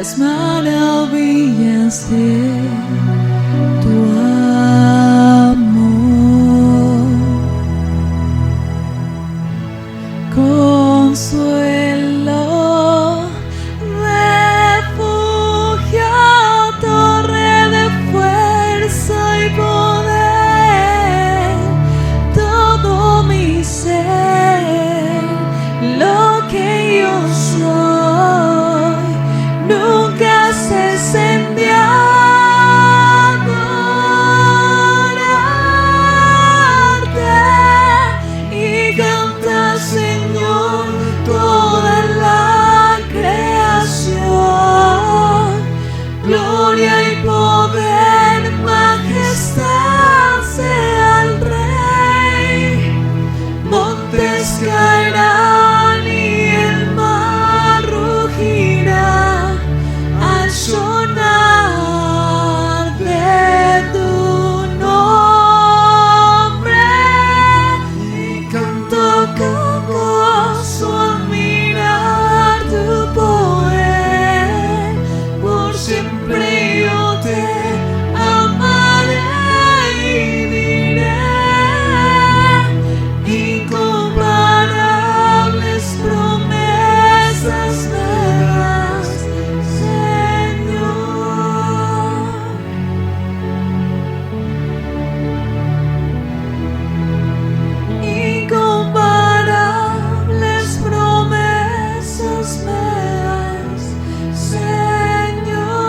las maravillas de tu amor. Consuelo, refugio, torre de fuerza y poder, todo mi ser, lo que yo soy, nunca cesen de adorarte y cantar, Señor, toda la creación. Gloria y poder, majestad sea al Rey. Montes caerán y el mar rugirá al sonar de tu nombre. Y canto con gozo al mirar tu poder. Por siempre yo te amaré y diré: incomparables promesas me das, Señor. Incomparables promesas me das, Señor.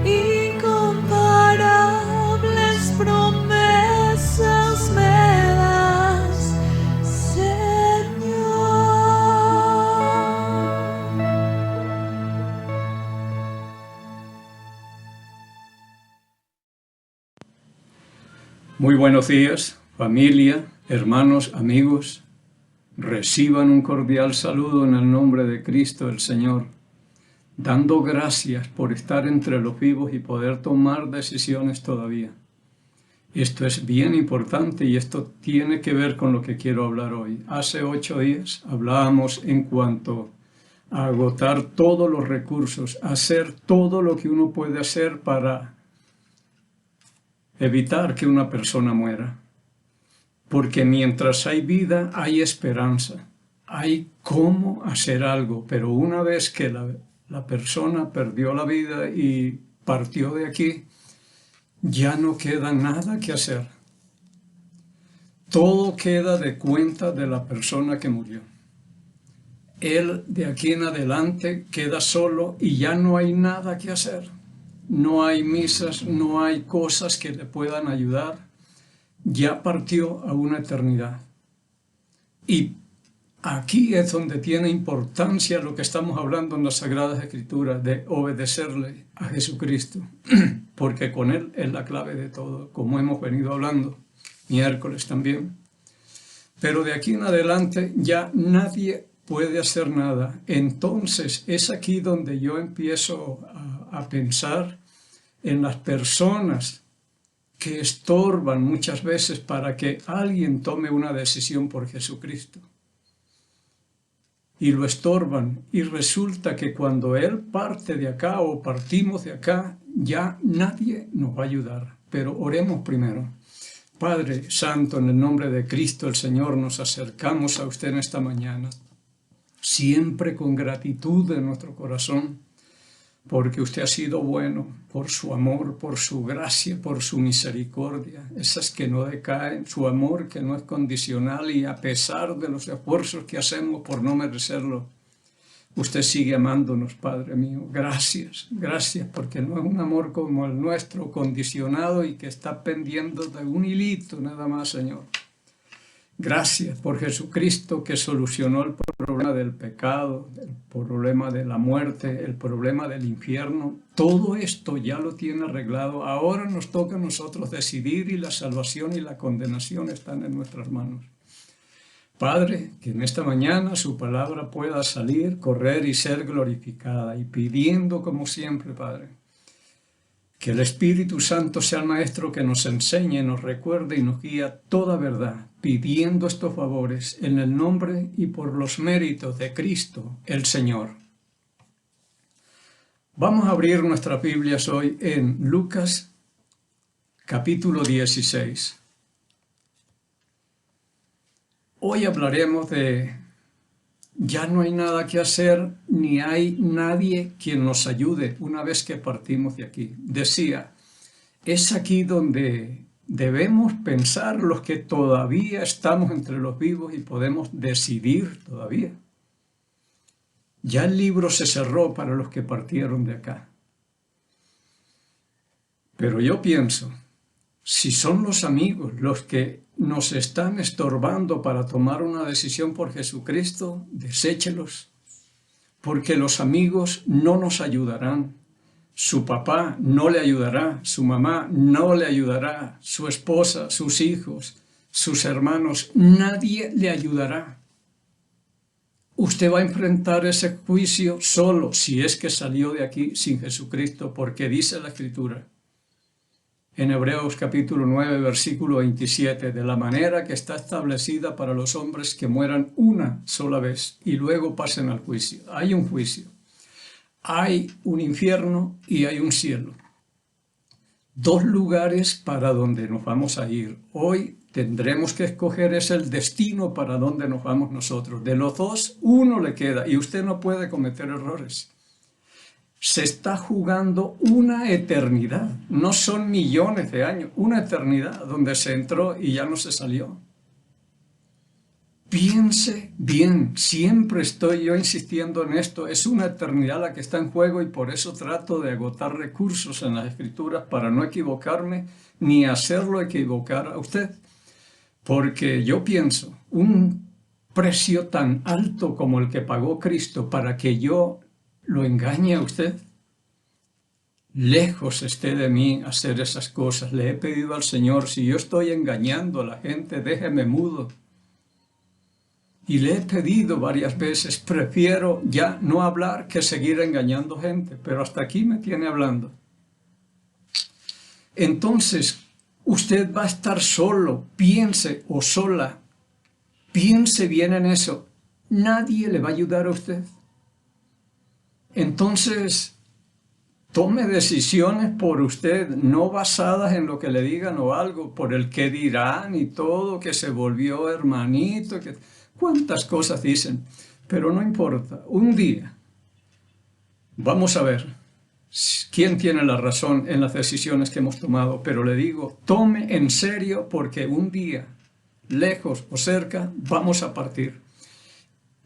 Incomparables promesas me das, Señor. Muy buenos días, familia, hermanos, amigos. Reciban un cordial saludo en el nombre de Cristo el Señor, dando gracias por estar entre los vivos y poder tomar decisiones todavía. Esto es bien importante y esto tiene que ver con lo que quiero hablar hoy. Hace 8 días hablábamos en cuanto a agotar todos los recursos, hacer todo lo que uno puede hacer para evitar que una persona muera. Porque mientras hay vida, hay esperanza, hay cómo hacer algo, pero una vez que la persona perdió la vida y partió de aquí, ya no queda nada que hacer. Todo queda de cuenta de la persona que murió. Él de aquí en adelante queda solo y ya no hay nada que hacer. No hay misas, no hay cosas que le puedan ayudar. Ya partió a una eternidad. Y aquí es donde tiene importancia lo que estamos hablando en las Sagradas Escrituras, de obedecerle a Jesucristo, porque con Él es la clave de todo, como hemos venido hablando miércoles también. Pero de aquí en adelante ya nadie puede hacer nada. Entonces es aquí donde yo empiezo a pensar en las personas que estorban muchas veces para que alguien tome una decisión por Jesucristo. Y lo estorban, y resulta que cuando Él parte de acá o partimos de acá, ya nadie nos va a ayudar. Pero oremos primero. Padre Santo, en el nombre de Cristo el Señor, nos acercamos a usted en esta mañana, siempre con gratitud en nuestro corazón, porque usted ha sido bueno, por su amor, por su gracia, por su misericordia, esas que no decaen, su amor que no es condicional, y a pesar de los esfuerzos que hacemos por no merecerlo, usted sigue amándonos, Padre mío. Gracias, gracias, porque no es un amor como el nuestro, condicionado y que está pendiendo de un hilito nada más, Señor. Gracias por Jesucristo, que solucionó el problema del pecado, el problema de la muerte, el problema del infierno. Todo esto ya lo tiene arreglado. Ahora nos toca a nosotros decidir, y la salvación y la condenación están en nuestras manos. Padre, que en esta mañana su palabra pueda salir, correr y ser glorificada, y pidiendo como siempre, Padre, Que el Espíritu Santo sea el Maestro que nos enseñe, nos recuerde y nos guíe a toda verdad, pidiendo estos favores en el nombre y por los méritos de Cristo el Señor. Vamos a abrir nuestras Biblias hoy en Lucas capítulo 16. Hoy hablaremos de ya no hay nada que hacer, ni hay nadie quien nos ayude una vez que partimos de aquí. Decía, es aquí donde debemos pensar los que todavía estamos entre los vivos y podemos decidir todavía. Ya el libro se cerró para los que partieron de acá. Pero yo pienso, si son los amigos los que nos están estorbando para tomar una decisión por Jesucristo, deséchelos, porque los amigos no nos ayudarán. Su papá no le ayudará, su mamá no le ayudará, su esposa, sus hijos, sus hermanos, nadie le ayudará. Usted va a enfrentar ese juicio solo si es que salió de aquí sin Jesucristo, porque dice la Escritura en Hebreos capítulo 9, versículo 27, de la manera que está establecida para los hombres que mueran una sola vez y luego pasen al juicio. Hay un juicio, hay un infierno y hay un cielo. Dos lugares para donde nos vamos a ir. Hoy tendremos que escoger es el destino para donde nos vamos nosotros. De los dos, uno le queda y usted no puede cometer errores. Se está jugando una eternidad, no son millones de años, una eternidad donde se entró y ya no se salió. Piense bien, siempre estoy yo insistiendo en esto, es una eternidad la que está en juego y por eso trato de agotar recursos en las Escrituras para no equivocarme ni hacerlo equivocar a usted. Porque yo pienso, un precio tan alto como el que pagó Cristo para que yo lo engañe a usted, lejos esté de mí hacer esas cosas. Le he pedido al Señor, si yo estoy engañando a la gente, déjeme mudo. Y le he pedido varias veces, prefiero ya no hablar que seguir engañando gente, pero hasta aquí me tiene hablando. Entonces, usted va a estar solo, piense o sola, piense bien en eso. Nadie le va a ayudar a usted. Entonces, tome decisiones por usted, no basadas en lo que le digan o algo, por el que dirán y todo, que se volvió hermanito, que cuántas cosas dicen, pero no importa. Un día, vamos a ver quién tiene la razón en las decisiones que hemos tomado, pero le digo, tome en serio porque un día, lejos o cerca, vamos a partir.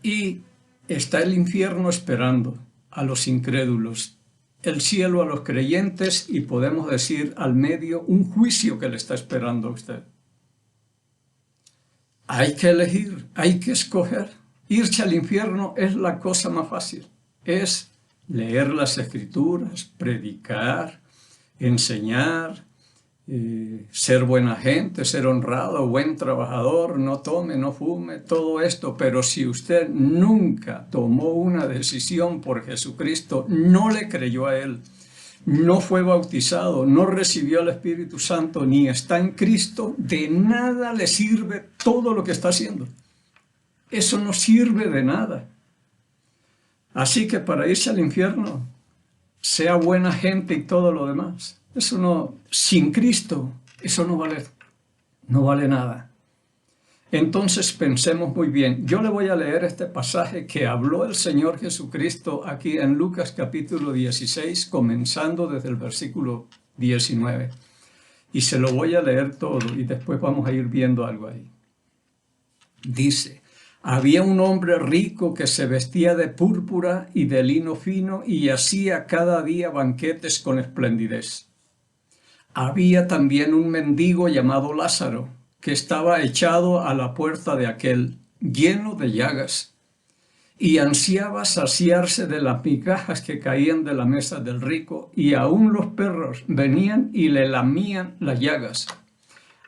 Y está el infierno esperando a los incrédulos, el cielo a los creyentes y podemos decir al medio un juicio que le está esperando a usted. Hay que elegir, hay que escoger. Irse al infierno es la cosa más fácil, es leer las Escrituras, predicar, enseñar, ser buena gente, ser honrado, buen trabajador, no tome, no fume, todo esto. Pero si usted nunca tomó una decisión por Jesucristo, no le creyó a Él, no fue bautizado, no recibió el Espíritu Santo, ni está en Cristo, de nada le sirve todo lo que está haciendo. Eso no sirve de nada. Así que para irse al infierno, sea buena gente y todo lo demás. Eso no, sin Cristo, eso no vale nada. Entonces pensemos muy bien. Yo le voy a leer este pasaje que habló el Señor Jesucristo aquí en Lucas capítulo 16, comenzando desde el versículo 19. Y se lo voy a leer todo y después vamos a ir viendo algo ahí. Dice, había un hombre rico que se vestía de púrpura y de lino fino y hacía cada día banquetes con esplendidez. Había también un mendigo llamado Lázaro, que estaba echado a la puerta de aquel, lleno de llagas, y ansiaba saciarse de las migajas que caían de la mesa del rico, y aún los perros venían y le lamían las llagas.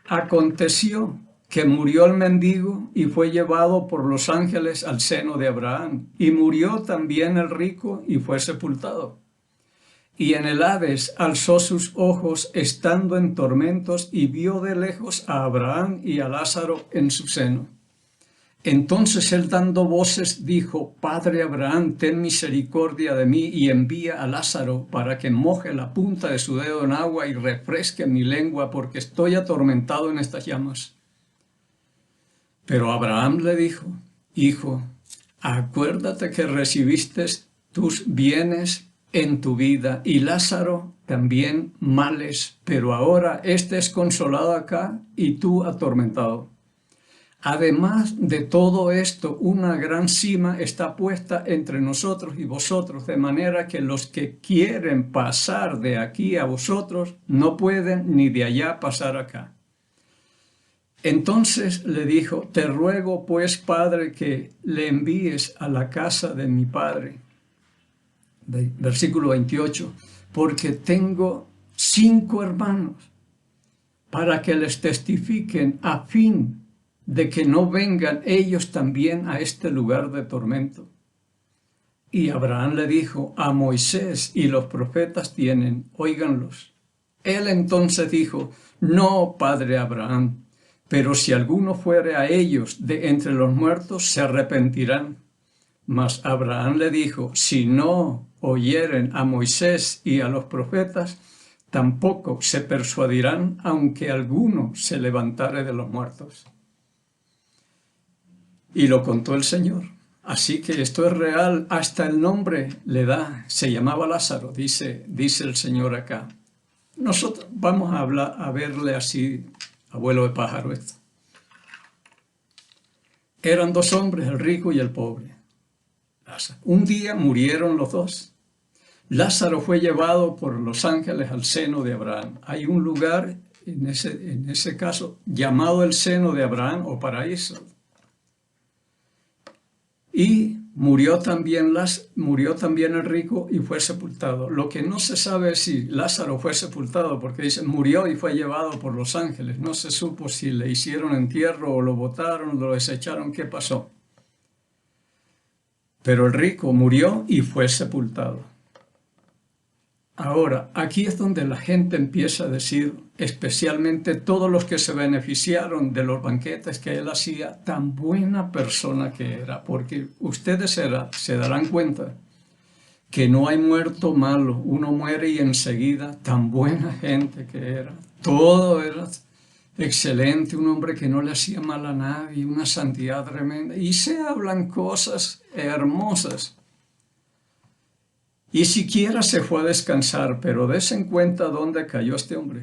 Aconteció que murió el mendigo y fue llevado por los ángeles al seno de Abraham, y murió también el rico y fue sepultado. Y en el Hades alzó sus ojos estando en tormentos y vio de lejos a Abraham y a Lázaro en su seno. Entonces él dando voces dijo: Padre Abraham, ten misericordia de mí y envía a Lázaro para que moje la punta de su dedo en agua y refresque mi lengua, porque estoy atormentado en estas llamas. Pero Abraham le dijo: Hijo, acuérdate que recibiste tus bienes en tu vida y Lázaro también males, pero ahora éste es consolado acá y tú atormentado. Además de todo esto, una gran cima está puesta entre nosotros y vosotros, de manera que los que quieren pasar de aquí a vosotros no pueden ni de allá pasar acá. Entonces le dijo: Te ruego pues, Padre, que le envíes a la casa de mi padre. Versículo 28, porque tengo 5 hermanos, para que les testifiquen a fin de que no vengan ellos también a este lugar de tormento. Y Abraham le dijo: A Moisés y los profetas tienen, óiganlos. Él entonces dijo: No, padre Abraham, pero si alguno fuere a ellos de entre los muertos, se arrepentirán. Mas Abraham le dijo: Si no oyeren a Moisés y a los profetas, tampoco se persuadirán, aunque alguno se levantare de los muertos. Y lo contó el Señor. Así que esto es real, hasta el nombre le da. Se llamaba Lázaro, dice el Señor acá. Nosotros vamos a verle así, abuelo de pájaro esto. Eran 2 hombres, el rico y el pobre. Lázaro. Un día murieron los 2. Lázaro fue llevado por los ángeles al seno de Abraham. Hay un lugar en ese caso llamado el seno de Abraham o paraíso. Y murió también el rico y fue sepultado. Lo que no se sabe es si Lázaro fue sepultado, porque dice murió y fue llevado por los ángeles. No se supo si le hicieron entierro o lo botaron, lo desecharon, qué pasó. Pero el rico murió y fue sepultado. Ahora, aquí es donde la gente empieza a decir, especialmente todos los que se beneficiaron de los banquetes que él hacía, tan buena persona que era, porque ustedes se darán cuenta que no hay muerto malo, uno muere y enseguida, tan buena gente que era, todo era excelente, un hombre que no le hacía mal a nadie, una santidad tremenda, y se hablan cosas hermosas. Y siquiera se fue a descansar, pero des en cuenta dónde cayó este hombre.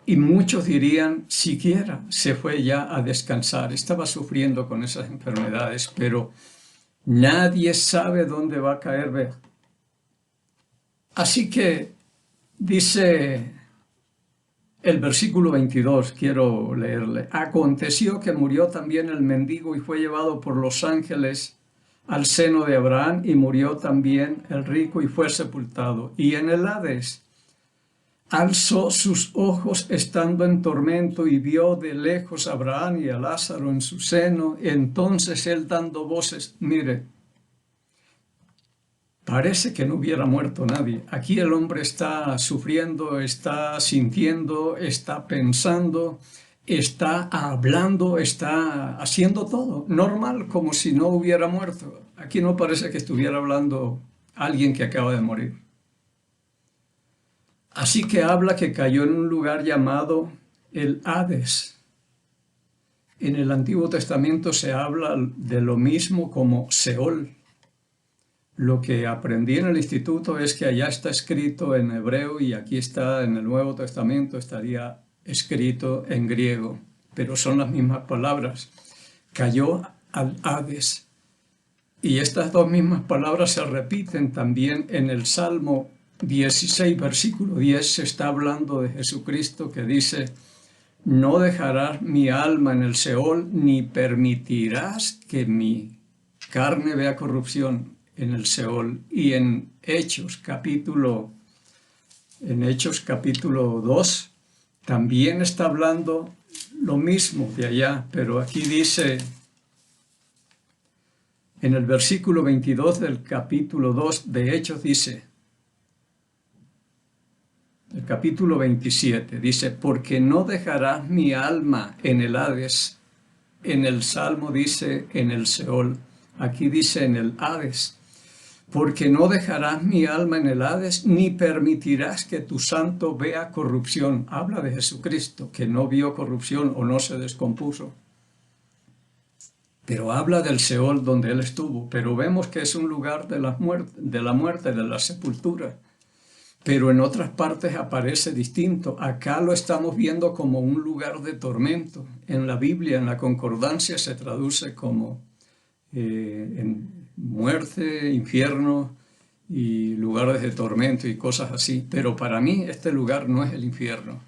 Y muchos dirían, siquiera se fue ya a descansar, estaba sufriendo con esas enfermedades, pero nadie sabe dónde va a caer, ve. Así que dice el versículo 22, quiero leerle. Aconteció que murió también el mendigo y fue llevado por los ángeles al seno de Abraham, y murió también el rico y fue sepultado. Y en el Hades alzó sus ojos estando en tormento y vio de lejos a Abraham y a Lázaro en su seno. Entonces él dando voces, mire, parece que no hubiera muerto nadie. Aquí el hombre está sufriendo, está sintiendo, está pensando, está hablando, está haciendo todo normal, como si no hubiera muerto. Aquí no parece que estuviera hablando alguien que acaba de morir. Así que habla que cayó en un lugar llamado el Hades. En el Antiguo Testamento se habla de lo mismo como Seol. Lo que aprendí en el instituto es que allá está escrito en hebreo y aquí está en el Nuevo Testamento, estaría escrito en griego, pero son las mismas palabras. Cayó al Hades. Y estas 2 mismas palabras se repiten también en el Salmo 16, versículo 10. Se está hablando de Jesucristo, que dice: no dejarás mi alma en el Seol, ni permitirás que mi carne vea corrupción en el Seol. Y en Hechos capítulo 2, también está hablando lo mismo de allá, pero aquí dice, en el versículo 22 del capítulo 2 de Hechos dice: el capítulo 27, dice, porque no dejarás mi alma en el Hades. En el Salmo dice en el Seol, aquí dice en el Hades. Porque no dejarás mi alma en el Hades, ni permitirás que tu santo vea corrupción. Habla de Jesucristo, que no vio corrupción o no se descompuso. Pero habla del Seol donde él estuvo. Pero vemos que es un lugar de la muerte, de la sepultura. Pero en otras partes aparece distinto. Acá lo estamos viendo como un lugar de tormento. En la Biblia, en la concordancia, se traduce como en muerte, infierno y lugares de tormento y cosas así. Pero para mí este lugar no es el infierno.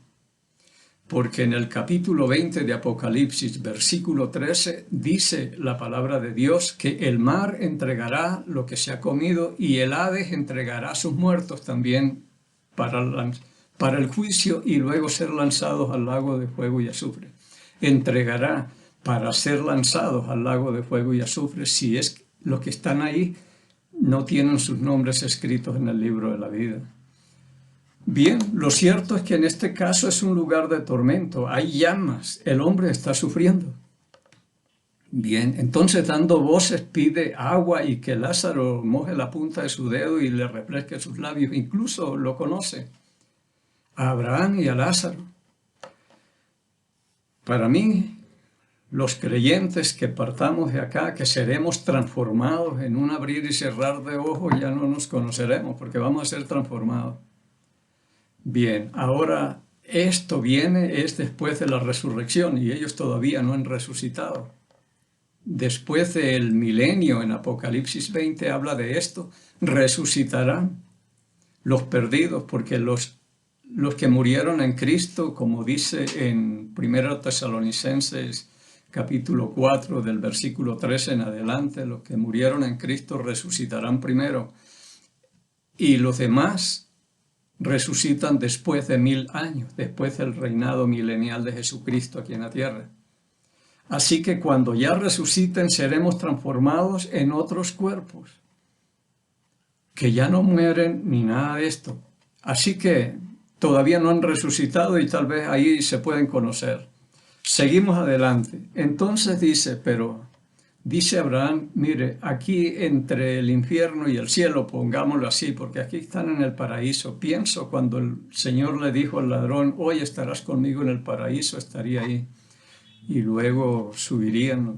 Porque en el capítulo 20 de Apocalipsis, versículo 13, dice la palabra de Dios que el mar entregará lo que se ha comido y el Hades entregará a sus muertos también para el juicio y luego ser lanzados al lago de fuego y azufre. Entregará para ser lanzados al lago de fuego y azufre si es que los que están ahí no tienen sus nombres escritos en el libro de la vida. Bien, lo cierto es que en este caso es un lugar de tormento, hay llamas, el hombre está sufriendo. Bien, entonces dando voces pide agua y que Lázaro moje la punta de su dedo y le refresque sus labios, incluso lo conoce, a Abraham y a Lázaro. Para mí, los creyentes que partamos de acá, que seremos transformados en un abrir y cerrar de ojos, ya no nos conoceremos porque vamos a ser transformados. Bien, ahora esto es después de la resurrección y ellos todavía no han resucitado. Después del milenio, en Apocalipsis 20 habla de esto, resucitarán los perdidos, porque los que murieron en Cristo, como dice en 1 Tesalonicenses capítulo 4 del versículo 13 en adelante, los que murieron en Cristo resucitarán primero y los demás resucitan después de 1000 años, después del reinado milenial de Jesucristo aquí en la tierra. Así que cuando ya resuciten seremos transformados en otros cuerpos que ya no mueren ni nada de esto. Así que todavía no han resucitado y tal vez ahí se pueden conocer. Seguimos adelante. Entonces dice Abraham, mire, aquí entre el infierno y el cielo, pongámoslo así, porque aquí están en el paraíso. Pienso cuando el Señor le dijo al ladrón, hoy estarás conmigo en el paraíso, estaría ahí. Y luego subirían,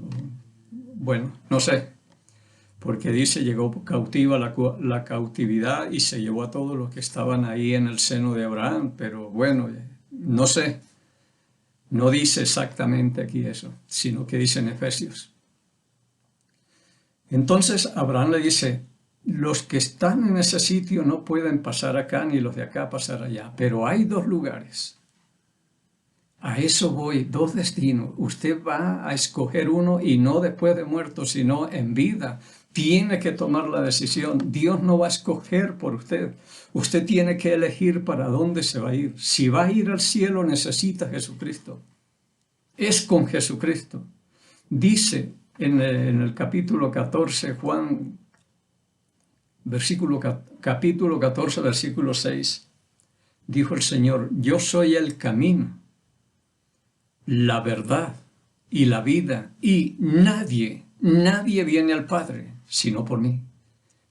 bueno, no sé, porque dice, llegó cautiva la cautividad y se llevó a todos los que estaban ahí en el seno de Abraham, pero bueno, no sé. No dice exactamente aquí eso, sino que dice en Efesios. Entonces Abraham le dice, los que están en ese sitio no pueden pasar acá ni los de acá pasar allá, pero hay dos lugares. A eso voy, dos destinos. Usted va a escoger uno y no después de muerto, sino en vida. Tiene que tomar la decisión. Dios no va a escoger por usted. Usted tiene que elegir para dónde se va a ir. Si va a ir al cielo, necesita a Jesucristo. Es con Jesucristo. Dice en el capítulo 14, Juan, capítulo 14, versículo 6, dijo el Señor, yo soy el camino, la verdad y la vida, y nadie viene al Padre sino por mí.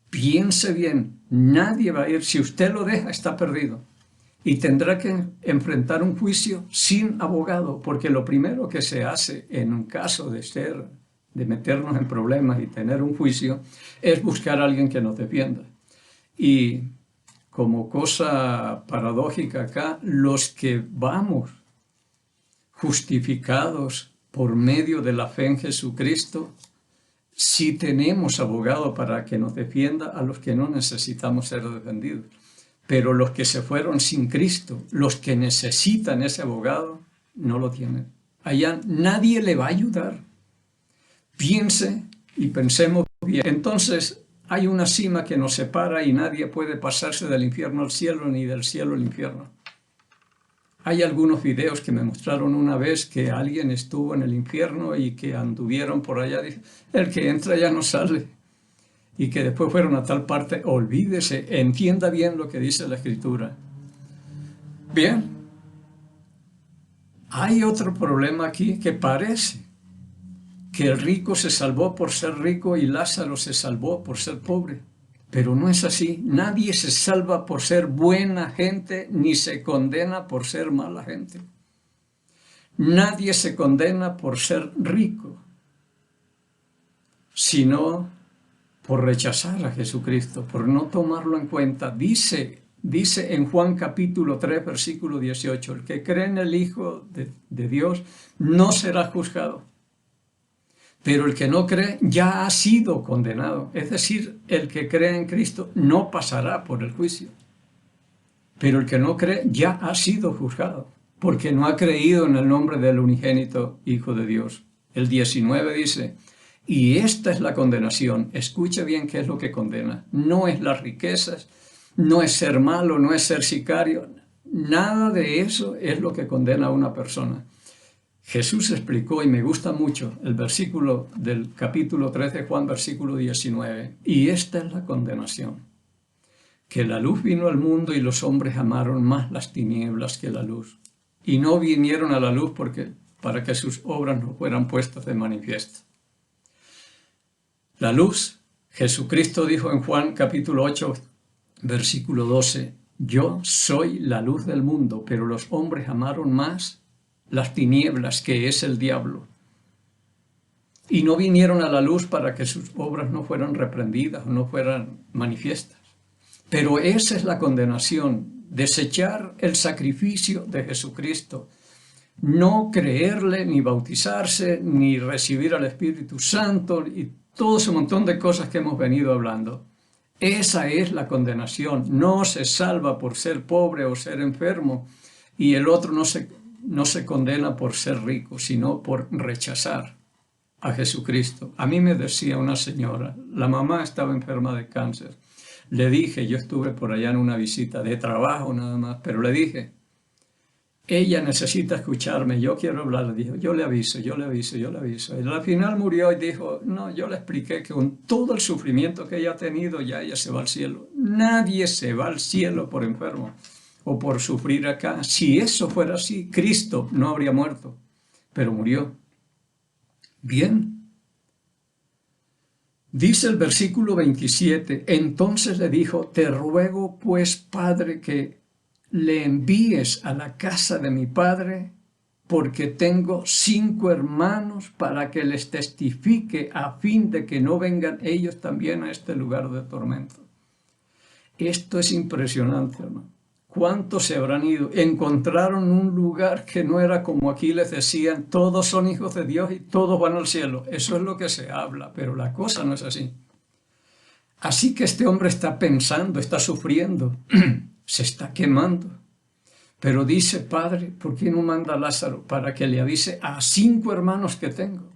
Piense bien, nadie va a ir. Si usted lo deja, está perdido. Y tendrá que enfrentar un juicio sin abogado, porque lo primero que se hace en un caso de meternos en problemas y tener un juicio, es buscar a alguien que nos defienda. Y como cosa paradójica acá, los que vamos justificados por medio de la fe en Jesucristo, sí tenemos abogado para que nos defienda a los que no necesitamos ser defendidos. Pero los que se fueron sin Cristo, los que necesitan ese abogado, no lo tienen. Allá nadie le va a ayudar. Piense y pensemos bien. Entonces hay una cima que nos separa y nadie puede pasarse del infierno al cielo ni del cielo al infierno. Hay algunos videos que me mostraron una vez que alguien estuvo en el infierno y que anduvieron por allá. El que entra ya no sale. Y que después fueron a tal parte. Olvídese, entienda bien lo que dice la Escritura. Bien, hay otro problema aquí que parece que el rico se salvó por ser rico y Lázaro se salvó por ser pobre. Pero no es así. Nadie se salva por ser buena gente ni se condena por ser mala gente. Nadie se condena por ser rico, sino por rechazar a Jesucristo, por no tomarlo en cuenta. Dice en Juan capítulo 3, versículo 18, el que cree en el Hijo de Dios no será juzgado. Pero el que no cree ya ha sido condenado. Es decir, el que cree en Cristo no pasará por el juicio. Pero el que no cree ya ha sido juzgado, porque no ha creído en el nombre del unigénito Hijo de Dios. El 19 dice, y esta es la condenación. Escuche bien qué es lo que condena. No es las riquezas, no es ser malo, no es ser sicario. Nada de eso es lo que condena a una persona. Jesús explicó, y me gusta mucho, el versículo del capítulo 13 de Juan, versículo 19. Y esta es la condenación, que la luz vino al mundo y los hombres amaron más las tinieblas que la luz. Y no vinieron a la luz para que sus obras no fueran puestas de manifiesto. La luz, Jesucristo dijo en Juan capítulo 8, versículo 12, yo soy la luz del mundo, pero los hombres amaron más las tinieblas, que es el diablo. Y no vinieron a la luz para que sus obras no fueran reprendidas o no fueran manifiestas. Pero esa es la condenación, desechar el sacrificio de Jesucristo, no creerle, ni bautizarse, ni recibir al Espíritu Santo, y todo ese montón de cosas que hemos venido hablando. Esa es la condenación. No se salva por ser pobre o ser enfermo, y el otro no se condena por ser rico, sino por rechazar a Jesucristo. A mí me decía una señora, la mamá estaba enferma de cáncer. Le dije, yo estuve por allá en una visita de trabajo nada más, pero le dije, ella necesita escucharme, yo quiero hablar. Dijo, yo le aviso. Y al final murió y dijo, no, yo le expliqué que con todo el sufrimiento que ella ha tenido, ya ella se va al cielo. Nadie se va al cielo por enfermo o por sufrir acá. Si eso fuera así, Cristo no habría muerto, pero murió. Bien. Dice el versículo 27, entonces le dijo, te ruego pues, Padre, que le envíes a la casa de mi padre, porque tengo 5 hermanos para que les testifique a fin de que no vengan ellos también a este lugar de tormento. Esto es impresionante, hermano. ¿Cuántos se habrán ido? Encontraron un lugar que no era como aquí les decían, todos son hijos de Dios y todos van al cielo. Eso es lo que se habla, pero la cosa no es así. Así que este hombre está pensando, está sufriendo, se está quemando. Pero dice, Padre, ¿por qué no manda a Lázaro? Para que le avise a 5 hermanos que tengo.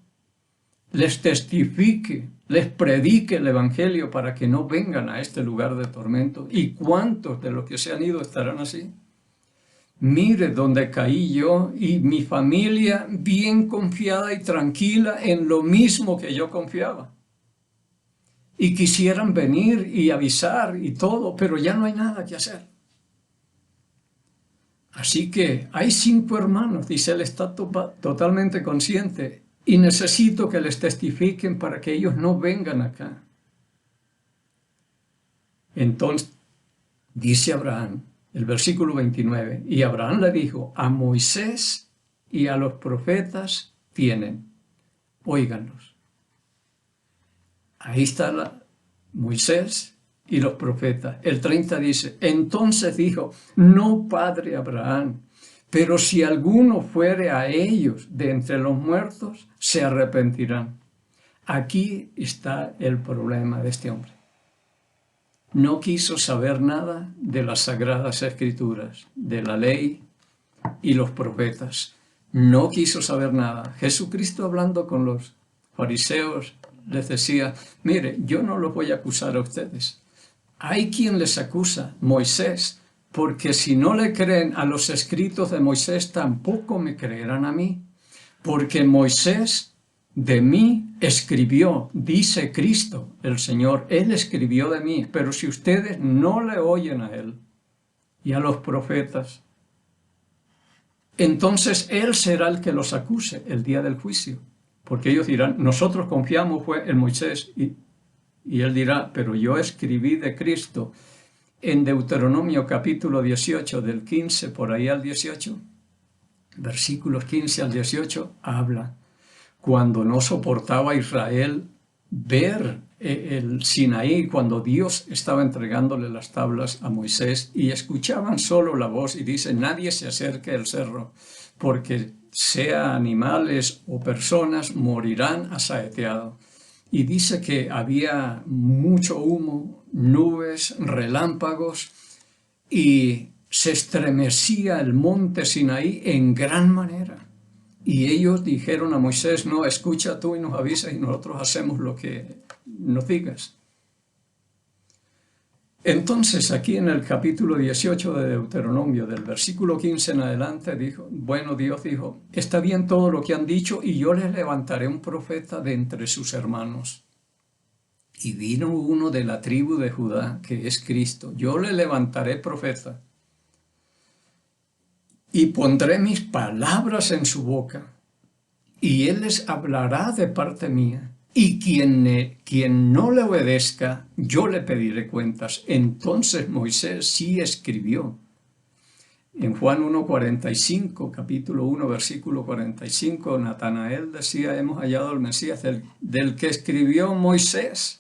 Les testifique, les predique el evangelio para que no vengan a este lugar de tormento. ¿Y cuántos de los que se han ido estarán así? Mire donde caí yo y mi familia bien confiada y tranquila en lo mismo que yo confiaba. Y quisieran venir y avisar y todo, pero ya no hay nada que hacer. Así que hay 5 hermanos, dice, él está totalmente consciente. Y necesito que les testifiquen para que ellos no vengan acá. Entonces, dice Abraham, el versículo 29, y Abraham le dijo, a Moisés y a los profetas tienen, óiganlos. Ahí está Moisés y los profetas. El 30 dice, entonces dijo, no, padre Abraham, pero si alguno fuere a ellos de entre los muertos, se arrepentirán. Aquí está el problema de este hombre. No quiso saber nada de las Sagradas Escrituras, de la ley y los profetas. No quiso saber nada. Jesucristo, hablando con los fariseos, les decía, mire, yo no los voy a acusar a ustedes. Hay quien les acusa, Moisés, porque si no le creen a los escritos de Moisés, tampoco me creerán a mí. Porque Moisés de mí escribió, dice Cristo, el Señor, Él escribió de mí, pero si ustedes no le oyen a Él y a los profetas, entonces él será el que los acuse el día del juicio. Porque ellos dirán, nosotros confiamos fue en Moisés. Y él dirá, pero yo escribí de Cristo. En Deuteronomio capítulo 18, del 15 por ahí al 18, versículos 15 al 18, habla. Cuando no soportaba a Israel ver el Sinaí, cuando Dios estaba entregándole las tablas a Moisés y escuchaban solo la voz y dice, nadie se acerque al cerro, porque sea animales o personas, morirán asaeteados. Y dice que había mucho humo, nubes, relámpagos, y se estremecía el monte Sinaí en gran manera. Y ellos dijeron a Moisés, no, escucha tú y nos avisas y nosotros hacemos lo que nos digas. Entonces aquí en el capítulo 18 de Deuteronomio, del versículo 15 en adelante, Dios dijo, está bien todo lo que han dicho y yo les levantaré un profeta de entre sus hermanos. Y vino uno de la tribu de Judá, que es Cristo. Yo le levantaré profeta y pondré mis palabras en su boca, y él les hablará de parte mía. Y quien no le obedezca, yo le pediré cuentas. Entonces Moisés sí escribió. En Juan 1:45, capítulo 1, versículo 45, Natanael decía, hemos hallado al Mesías, del que escribió Moisés.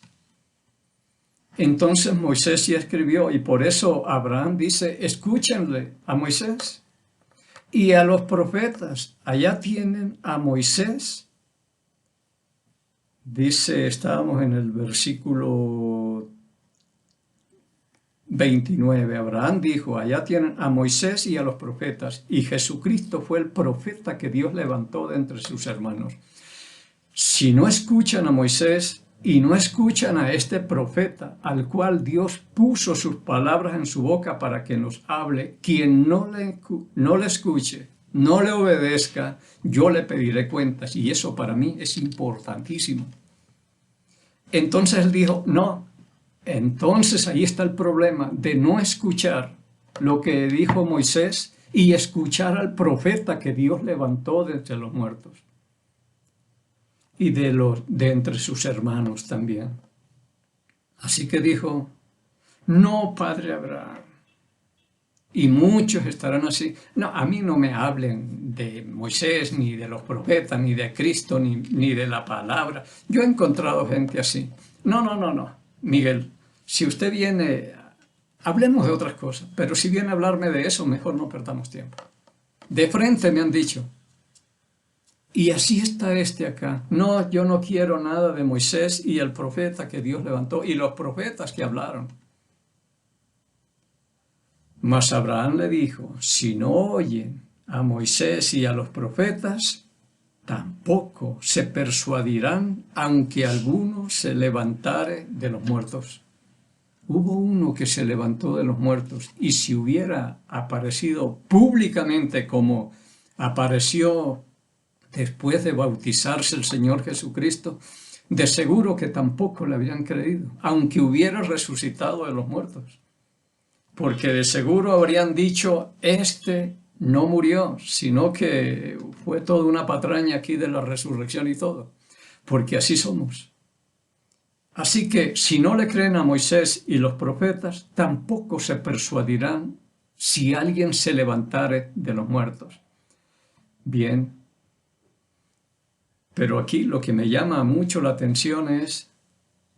Entonces Moisés sí escribió, y por eso Abraham dice, escúchenle a Moisés y a los profetas. Allá tienen a Moisés. Dice, estábamos en el versículo 29, Abraham dijo, allá tienen a Moisés y a los profetas, y Jesucristo fue el profeta que Dios levantó de entre sus hermanos. Si no escuchan a Moisés y no escuchan a este profeta, al cual Dios puso sus palabras en su boca para que nos hable, quien no le escuche, no le obedezca, yo le pediré cuentas. Y eso para mí es importantísimo. Entonces él dijo, no. Entonces ahí está el problema de no escuchar lo que dijo Moisés y escuchar al profeta que Dios levantó de entre los muertos. Y de entre sus hermanos también. Así que dijo, no, padre Abraham. Y muchos estarán así. No, a mí no me hablen de Moisés, ni de los profetas, ni de Cristo, ni de la palabra. Yo he encontrado gente así. No, Miguel, si usted viene, hablemos de otras cosas, pero si viene a hablarme de eso, mejor no perdamos tiempo. De frente me han dicho. Y así está este acá. No, yo no quiero nada de Moisés y el profeta que Dios levantó y los profetas que hablaron. Mas Abraham le dijo, si no oyen a Moisés y a los profetas, tampoco se persuadirán, aunque alguno se levantare de los muertos. Hubo uno que se levantó de los muertos, y si hubiera aparecido públicamente como apareció después de bautizarse el Señor Jesucristo, de seguro que tampoco le habrían creído, aunque hubiera resucitado de los muertos. Porque de seguro habrían dicho, este no murió, sino que fue toda una patraña aquí de la resurrección y todo. Porque así somos. Así que si no le creen a Moisés y los profetas, tampoco se persuadirán si alguien se levantare de los muertos. Bien. Pero aquí lo que me llama mucho la atención es,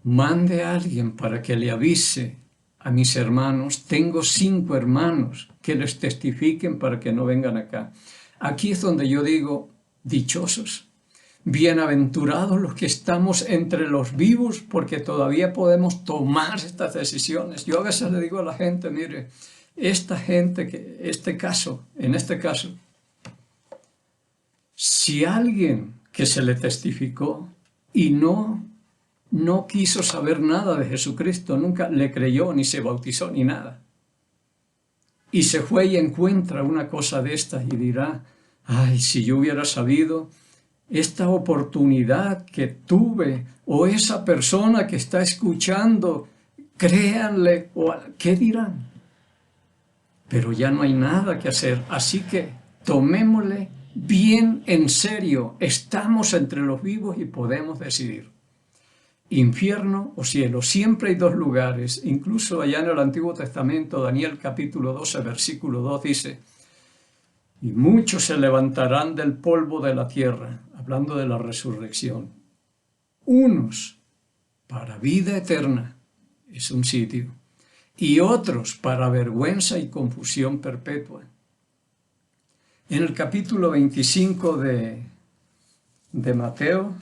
mande a alguien para que le avise a mis hermanos. Tengo 5 hermanos que les testifiquen para que no vengan acá. Aquí es donde yo digo, dichosos, bienaventurados los que estamos entre los vivos, porque todavía podemos tomar estas decisiones. Yo a veces le digo a la gente, mire, en este caso, si alguien que se le testificó y no quiso saber nada de Jesucristo, nunca le creyó, ni se bautizó, ni nada. Y se fue y encuentra una cosa de estas y dirá, ay, si yo hubiera sabido esta oportunidad que tuve, o esa persona que está escuchando, créanle, o ¿qué dirán? Pero ya no hay nada que hacer, así que tomémosle bien en serio. Estamos entre los vivos y podemos decidir. Infierno o cielo, siempre hay dos lugares. Incluso allá en el Antiguo Testamento, Daniel capítulo 12, versículo 2 dice: y muchos se levantarán del polvo de la tierra, hablando de la resurrección. Unos para vida eterna, es un sitio, y otros para vergüenza y confusión perpetua. En el capítulo 25 de Mateo,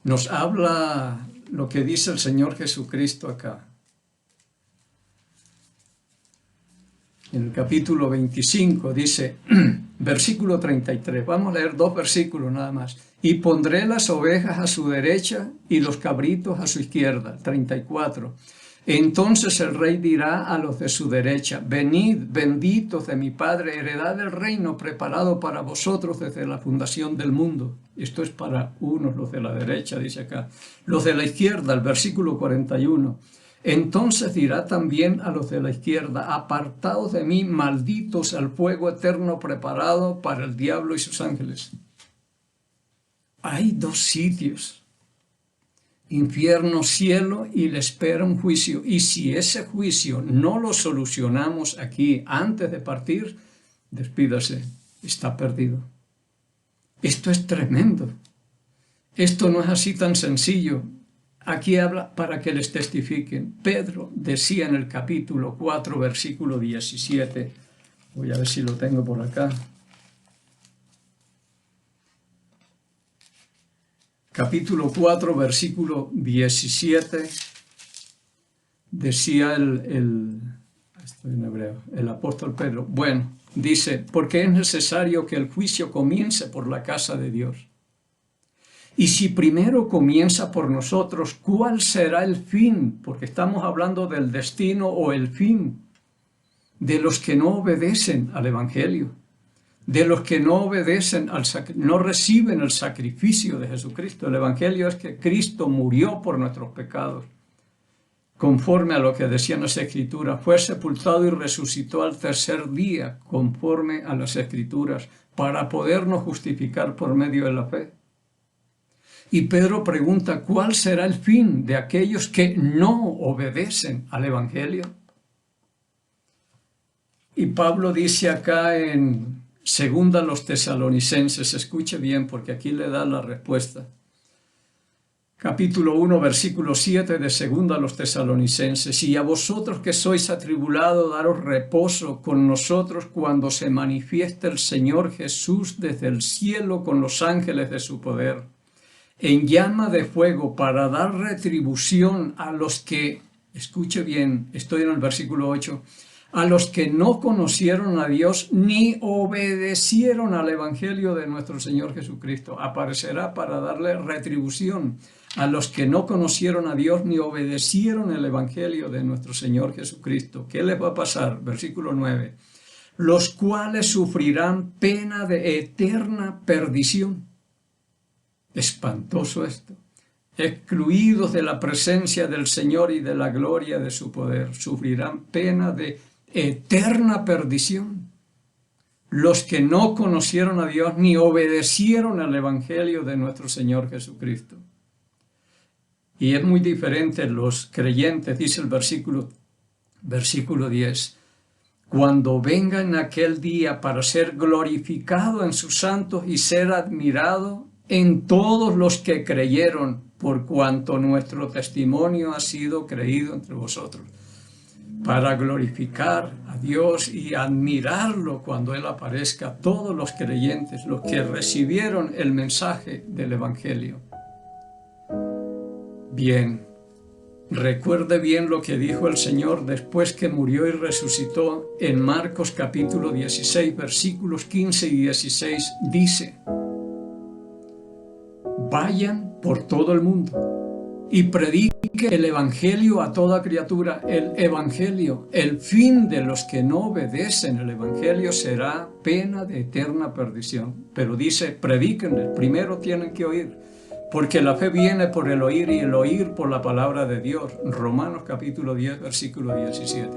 nos habla lo que dice el Señor Jesucristo acá. En el capítulo 25 dice, versículo 33, vamos a leer 2 versículos nada más. Y pondré las ovejas a su derecha y los cabritos a su izquierda. 34. Entonces el rey dirá a los de su derecha: venid, benditos de mi Padre, heredad del reino preparado para vosotros desde la fundación del mundo. Esto es para unos, los de la derecha, dice acá. Los de la izquierda, el versículo 41. Entonces dirá también a los de la izquierda: apartaos de mí, malditos, al fuego eterno preparado para el diablo y sus ángeles. Hay 2 sitios. Infierno, cielo, y le espera un juicio. Y si ese juicio no lo solucionamos aquí antes de partir, despídase, está perdido. Esto es tremendo. Esto no es así tan sencillo. Aquí habla para que les testifiquen. Pedro decía en el capítulo 4, versículo 17. Voy a ver si lo tengo por acá. Capítulo 4, versículo 17, decía estoy en hebreo, el apóstol Pedro, bueno, dice, porque es necesario que el juicio comience por la casa de Dios. Y si primero comienza por nosotros, ¿cuál será el fin? Porque estamos hablando del destino o el fin de los que no obedecen al Evangelio, de los que no obedecen, no reciben el sacrificio de Jesucristo. El Evangelio es que Cristo murió por nuestros pecados, conforme a lo que decían las Escrituras. Fue sepultado y resucitó al tercer día, conforme a las Escrituras, para podernos justificar por medio de la fe. Y Pedro pregunta, ¿cuál será el fin de aquellos que no obedecen al Evangelio? Y Pablo dice acá en 2 a los Tesalonicenses, escuche bien porque aquí le da la respuesta. Capítulo 1, versículo 7 de 2 a los Tesalonicenses. Y a vosotros que sois atribulados, daros reposo con nosotros cuando se manifieste el Señor Jesús desde el cielo con los ángeles de su poder, en llama de fuego, para dar retribución a los que, escuche bien, estoy en el versículo 8, a los que no conocieron a Dios ni obedecieron al Evangelio de nuestro Señor Jesucristo. Aparecerá para darle retribución a los que no conocieron a Dios ni obedecieron el Evangelio de nuestro Señor Jesucristo. ¿Qué les va a pasar? Versículo 9. Los cuales sufrirán pena de eterna perdición. Espantoso esto. Excluidos de la presencia del Señor y de la gloria de su poder, sufrirán pena de eterna perdición. Los que no conocieron a Dios ni obedecieron al Evangelio de nuestro Señor Jesucristo. Y es muy diferente los creyentes, dice el versículo 10. Cuando venga en aquel día para ser glorificado en sus santos y ser admirado en todos los que creyeron, por cuanto nuestro testimonio ha sido creído entre vosotros, para glorificar a Dios y admirarlo cuando Él aparezca, todos los creyentes, los que recibieron el mensaje del Evangelio. Bien, recuerde bien lo que dijo el Señor después que murió y resucitó en Marcos capítulo 16, versículos 15 y 16, dice: vayan por todo el mundo y prediquen el Evangelio a toda criatura. El Evangelio, el fin de los que no obedecen el Evangelio será pena de eterna perdición. Pero dice, predíquenle, primero tienen que oír. Porque la fe viene por el oír y el oír por la palabra de Dios. Romanos capítulo 10, versículo 17.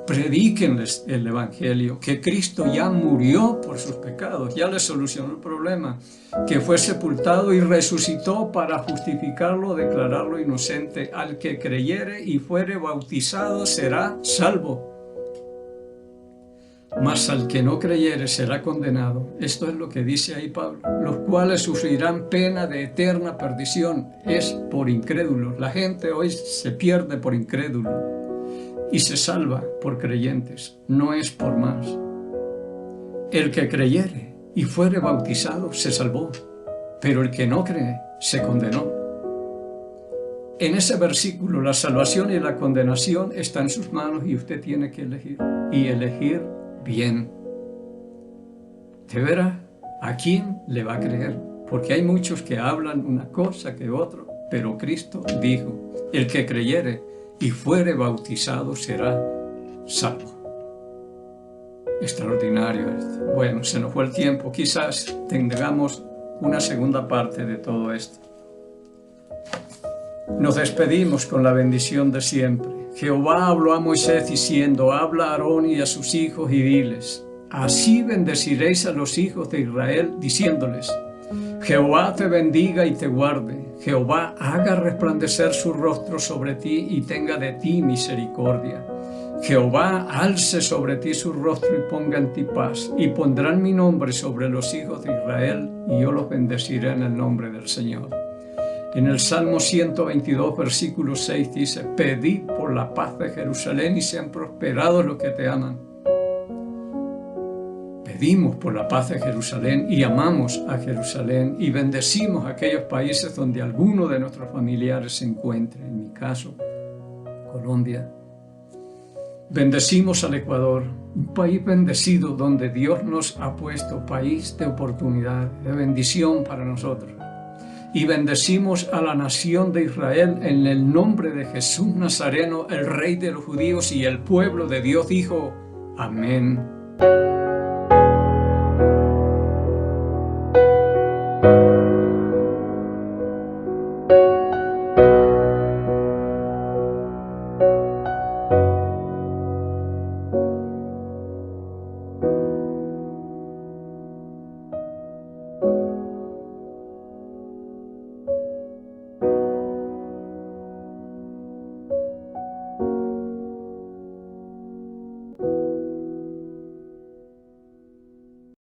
Predíquenles el Evangelio, que Cristo ya murió por sus pecados, ya les solucionó el problema, que fue sepultado y resucitó para justificarlo, declararlo inocente. Al que creyere y fuere bautizado será salvo. Mas al que no creyere será condenado. Esto es lo que dice ahí Pablo. Los cuales sufrirán pena de eterna perdición. Es por incrédulos. La gente hoy se pierde por incrédulo y se salva por creyentes. No es por más. El que creyere y fuere bautizado se salvó, pero el que no cree se condenó. En ese versículo la salvación y la condenación están en sus manos y usted tiene que elegir. Y elegir bien. De veras, ¿a quién le va a creer? Porque hay muchos que hablan una cosa que otro, pero Cristo dijo, el que creyere y fuere bautizado será salvo. Extraordinario esto. Bueno, se nos fue el tiempo, quizás tengamos una segunda parte de todo esto. Nos despedimos con la bendición de siempre. Jehová habló a Moisés diciendo, habla a Aarón y a sus hijos y diles, así bendeciréis a los hijos de Israel, diciéndoles, Jehová te bendiga y te guarde, Jehová haga resplandecer su rostro sobre ti y tenga de ti misericordia. Jehová alce sobre ti su rostro y ponga en ti paz, y pondrán mi nombre sobre los hijos de Israel, y yo los bendeciré en el nombre del Señor. En el Salmo 122, versículo 6 dice, pedid por la paz de Jerusalén y sean prosperados los que te aman. Pedimos por la paz de Jerusalén y amamos a Jerusalén y bendecimos aquellos países donde alguno de nuestros familiares se encuentre. En mi caso, Colombia. Bendecimos al Ecuador, un país bendecido donde Dios nos ha puesto país de oportunidad, de bendición para nosotros. Y bendecimos a la nación de Israel en el nombre de Jesús Nazareno, el Rey de los judíos, y el pueblo de Dios dijo, amén.